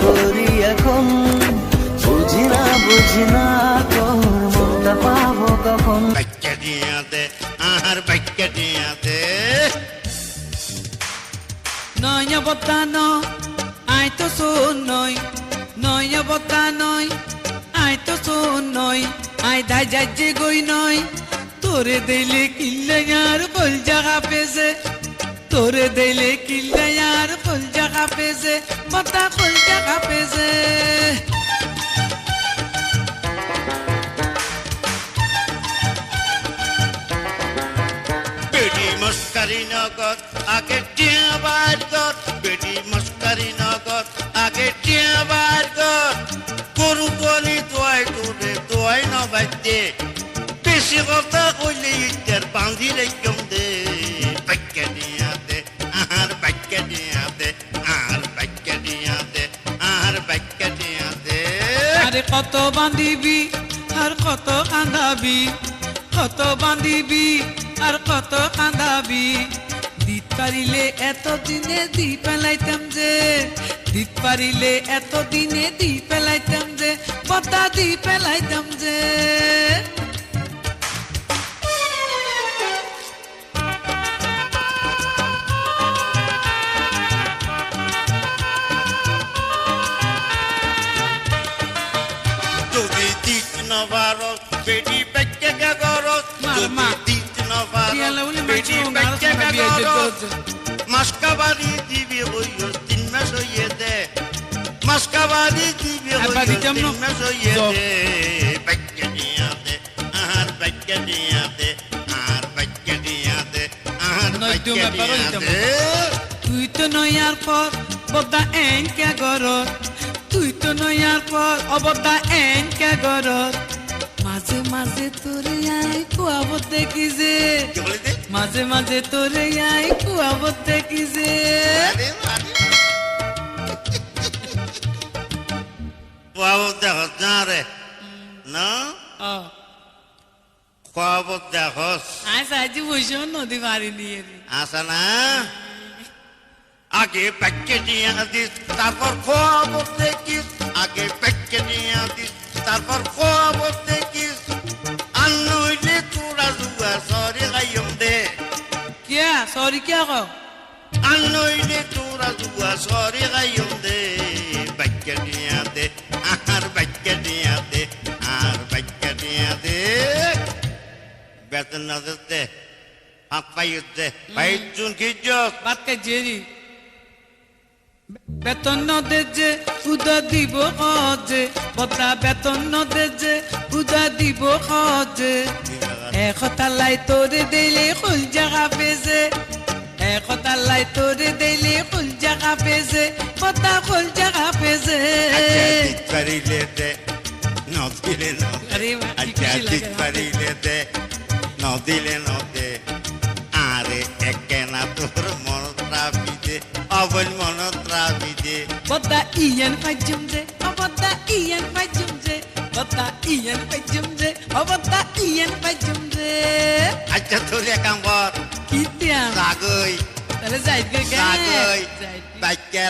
করি এখন, বুঝি না তোর মনটা পাবো কখন। বাক্যা দিয়া দে আর বাক্যা দিয়া দে নয় বতা ন আই তো শোন নয় বতা নয় আই তো শোন আই ধাই যাচ্ছে গই নয় তোরে দিলে কিল্লে আর কল জায়গা পেছে তোরে দিলে কিল্লে আর কল জায়গা পেছে বতা কল জায়গা পেছে বেটি মস্কারি নগদ আগে টিয়া বার কর বেটি মস্কারি নগদ আগে টিয়া বার কর গরু গলি তোয়াই তোরে তোয়াই নবাইতে বেশি কথা কইলে ইটার বাঁধি রেখম দে বাক্যা দিয়া দে আর বাক্যা দিয়া দে আর বাক্যা দিয়া দে আর বাক্যা দিয়া দে আরে কত বান্ধিবি আর কত কান্দাবি কত বান্ধিবি আর কত কান্দাবি দিত পারিলে এত দিনে দি পেলাইতাম যে দিত পারিলে এত দিনে দি পেলাইতাম যে পতা দি পেলাইতাম যে যদি দিত নবারত বেটি বাক্যা গাগরত মা দিত নবারত ইয়ালা উনি বেটি মাইছো বাক্যা নারসনা বিয়ে গাগরত যে মাসকাবারি দিবি হইয়স 3 মাস হইয়ে দে মাসকাবারি দিবি হইয়স আবা দিতাম 3 না। মাস হইয়ে দে বাক্যা দিয়া দে আর বাক্যা দিয়া দে আর বাক্যা দিয়া দে আর নয় বাক্যা তুমি পারো দিয়া দিতাম। দে তুই তো নয়ার পর বদা এন কে গরত তুই তো নয়ার পর অবদা এন কে গরত মাঝে মাঝে তোরে আই কুয়াবত দেখি যে কি বলে দে মাঝে মাঝে তোরে আই কুয়াবত দেখি যে আরে আরে বাবু দেখো না রে না বাবু দেখস আই সাজি বসে নদী পারি নিয়ে আসা না আগে প্যাকে নিয়ে দিস তারপর খবর দেখিস আগে প্যাকে নিয়ে দিস তারপর খবর দেখিস আর নইলে তোরা জুয়া সরে গাইম দে क्या सॉरी क्या कहो আর নইলে তোরা জুয়া সরে গাইম দে প্যাকে নিয়ে দে আর প্যাকে নিয়ে দে আর প্যাকে নিয়ে দে বেতন না দে হাত পাই দে ভাই চুন খিজস बात का जेरी বেতন ন দে যে উদা দিব খজে বতা বেতন ন দে যে উদা দিব খজে একতালাই তোরে দিলে ফুল জায়গা পেছে একতালাই তোরে দিলে ফুল জায়গা পেছে বতা ফুল জায়গা পেছে পারিলে দে নদিলে আরে নদে বাহ, কি আচ্ছা খুশি লাগে ঠিক আমার। পারিলে দে নদিলে নদে আরে একেনা তোর মন ত্রাবি দে অবল মন ত্রাবি দে বতা ইয়ান ফাজুম যে বতা ইয়ান ফাজুম যে বতা ইয়ান ফাজুম যে বতা ইয়ান ফাজুম যে আচ্ছা তোর একাম কর কি দিয়া জাগই তাহলে যাইবে জাগই যাইবে বাক্যা